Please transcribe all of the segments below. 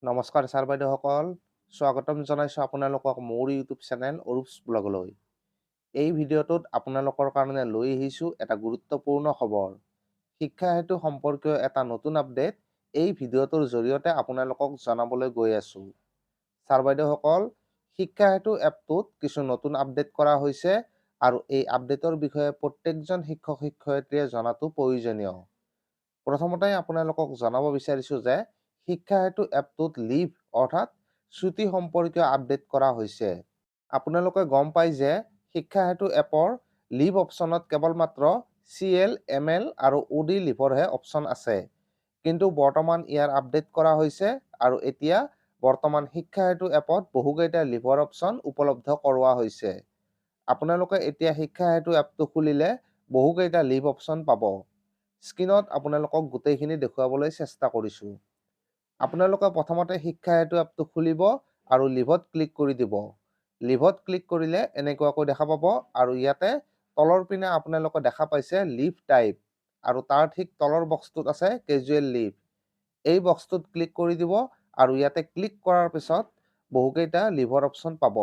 নমস্কাৰ ছাৰ বাইদেউসকল, স্বাগতম জনাইছোঁ আপোনালোকক মোৰ ইউটিউব চেনেল অৰুপছ ব্লগলৈ। এই ভিডিঅ'টোত আপোনালোকৰ কাৰণে লৈ আহিছোঁ এটা গুৰুত্বপূৰ্ণ খবৰ। শিক্ষা সেতু সম্পৰ্কীয় এটা নতুন আপডেট এই ভিডিঅ'টোৰ জৰিয়তে আপোনালোকক জনাবলৈ গৈ আছোঁ। ছাৰ বাইদেউসকল, শিক্ষা সেতু এপটোত কিছু নতুন আপডেট কৰা হৈছে আৰু এই আপডেটৰ বিষয়ে প্ৰত্যেকজন শিক্ষক শিক্ষয়িত্ৰীয়ে জনাটো প্ৰয়োজনীয়। প্ৰথমতে আপোনালোকক জনাব বিচাৰিছোঁ যে শিক্ষা সেতু এপটোত লিভ অৰ্থাৎ ছুটি সম্পৰ্কীয় আপডেট কৰা হৈছে। আপোনালোকে গম পায় যে শিক্ষা সেতু এপৰ লিভ অপশ্যনত কেৱল মাত্ৰ CL, ML আৰু OD লিভৰহে অপশ্যন আছে। কিন্তু বৰ্তমান ইয়াৰ আপডেট কৰা হৈছে আৰু এতিয়া বৰ্তমান শিক্ষা সেতু এপত বহুকেইটা লিভৰ অপশ্যন উপলব্ধ কৰোৱা হৈছে। আপোনালোকে এতিয়া শিক্ষা সেতু এপটো খুলিলে বহুকেইটা লিভ অপশ্যন পাব। স্ক্ৰীনত আপোনালোকক গোটেইখিনি দেখুৱাবলৈ চেষ্টা কৰিছোঁ। আপোনালোকে প্ৰথমতে শিক্ষা সেতু এপটো খুলিব আৰু লিভত ক্লিক কৰি দিব। লিভত ক্লিক কৰিলে এনেকুৱাকৈ দেখা পাব আৰু ইয়াতে তলৰ পিনে আপোনালোকে দেখা পাইছে লিভ টাইপ আৰু তাৰ ঠিক তলৰ বক্সটোত আছে কেজুৱেল লিভ। এই বক্সটোত ক্লিক কৰি দিব আৰু ইয়াতে ক্লিক কৰাৰ পিছত বহুকেইটা লিভৰ অপশ্যন পাব।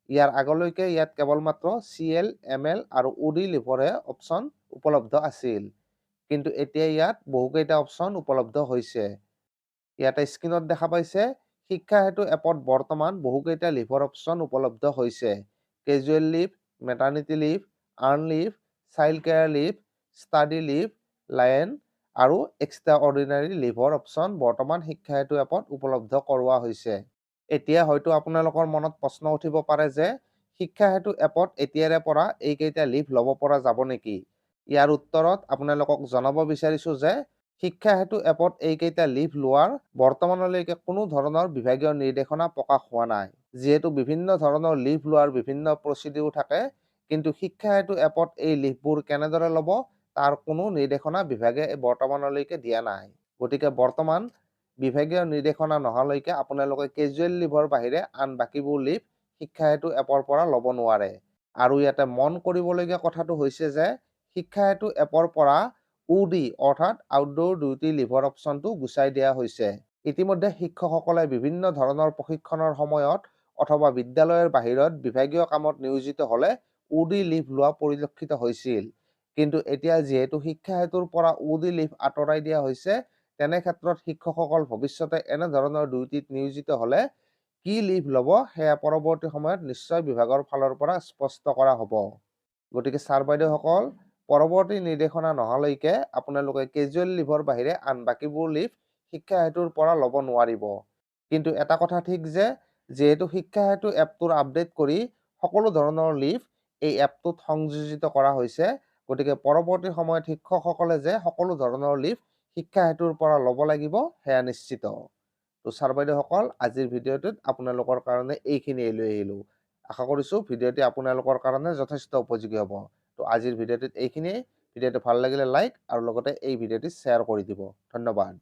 ইয়াৰ আগলৈকে ইয়াত কেৱল মাত্ৰ CL, ML আৰু OD লিভৰহে অপশ্যন উপলব্ধ আছিল। কিন্তু এতিয়া ইয়াত বহুকেইটা অপশ্যন উপলব্ধ হৈছে। ইয়াতে স্ক্ৰীনত দেখা পাইছে শিক্ষা সেতু এপত বৰ্তমান বহুকেইটা লিভৰ অপশ্যন উপলব্ধ হৈছে। Casual leave, maternity leave, earn leave, child care leave, study leave, lien আৰু এক্সট্ৰা অৰ্ডিনাৰী লিভৰ অপশ্যন বৰ্তমান শিক্ষা সেতু এপত উপলব্ধ কৰোৱা হৈছে। এতিয়া হয়তো আপোনালোকৰ মনত প্ৰশ্ন উঠিব পাৰে যে শিক্ষা সেতু এপত এতিয়াৰে পৰা এইকেইটা লিভ ল'ব পৰা যাব নেকি? ইয়াৰ উত্তৰত আপোনালোকক জনাব বিচাৰিছোঁ যে শিক্ষা সেতু এপত এইকেইটা লিভ লোৱাৰ বৰ্তমানলৈকে কোনো ধৰণৰ বিভাগীয় নিৰ্দেশনা প্ৰকাশ হোৱা নাই। যিহেতু বিভিন্ন ধৰণৰ লিভ লোৱাৰ বিভিন্ন প্ৰচিডিউৰ থাকে, কিন্তু শিক্ষা সেতু এপত এই লিভবোৰ কেনেদৰে ল'ব তাৰ কোনো নিৰ্দেশনা বিভাগে বৰ্তমানলৈকে দিয়া নাই। গতিকে বৰ্তমান বিভাগীয় নিৰ্দেশনা নহালৈকে আপোনালোকে কেজুৱেল লিভৰ বাহিৰে আন বাকীবোৰ লিভ শিক্ষা সেতু এপৰ পৰা ল'ব নোৱাৰে। আৰু ইয়াতে মন কৰিবলগীয়া কথাটো হৈছে যে শিক্ষা সেতু এপৰ পৰা OD অৰ্থাৎ আউটডোৰ ডিউটি লিভৰ অপশ্যনটো গুচাই দিয়া হৈছে। ইতিমধ্যে শিক্ষকসকলে বিভিন্ন ধৰণৰ প্ৰশিক্ষণৰ সময়ত অথবা বিদ্যালয়ৰ বাহিৰত বিভাগীয় কামত নিয়োজিত হ'লে OD লিভ লোৱা পৰিলক্ষিত হৈছিল। কিন্তু এতিয়া যিহেতু শিক্ষা সেতুৰ পৰা OD লিভ আঁতৰাই দিয়া হৈছে, তেনে ক্ষেত্ৰত শিক্ষকসকল ভৱিষ্যতে এনেধৰণৰ ডিউটিত নিয়োজিত হ'লে কি লিভ ল'ব সেয়া পৰৱৰ্তী সময়ত নিশ্চয় বিভাগৰ ফালৰ পৰা স্পষ্ট কৰা হ'ব। গতিকে ছাৰ বাইদেউসকল, পৰৱৰ্তী নিৰ্দেশনা নহালৈকে আপোনালোকে কেজুৱেল লিভৰ বাহিৰে আন বাকীবোৰ লিভ শিক্ষা সেতুৰ পৰা ল'ব নোৱাৰিব। কিন্তু এটা কথা ঠিক যে যিহেতু শিক্ষা সেতু এপটোৰ আপডেট কৰি সকলো ধৰণৰ লিভ এই এপটোত সংযোজিত কৰা হৈছে, গতিকে পৰৱৰ্তী সময়ত শিক্ষকসকলে যে সকলো ধৰণৰ লিভ শিক্ষা সেতুৰ পৰা ল'ব লাগিব সেয়া নিশ্চিত। তো ছাৰ বাইদেউসকল, আজিৰ ভিডিঅ'টোত আপোনালোকৰ কাৰণে এইখিনিয়ে লৈ আহিলোঁ। আশা কৰিছোঁ ভিডিঅ'টি আপোনালোকৰ কাৰণে যথেষ্ট উপযোগী হ'ব। তো আজিৰ ভিডিঅ'টোত এইখিনিয়ে। ভিডিঅ'টো ভাল লাগিলে লাইক আৰু লগতে এই ভিডিঅ'টি শ্বেয়াৰ কৰি দিব। ধন্যবাদ।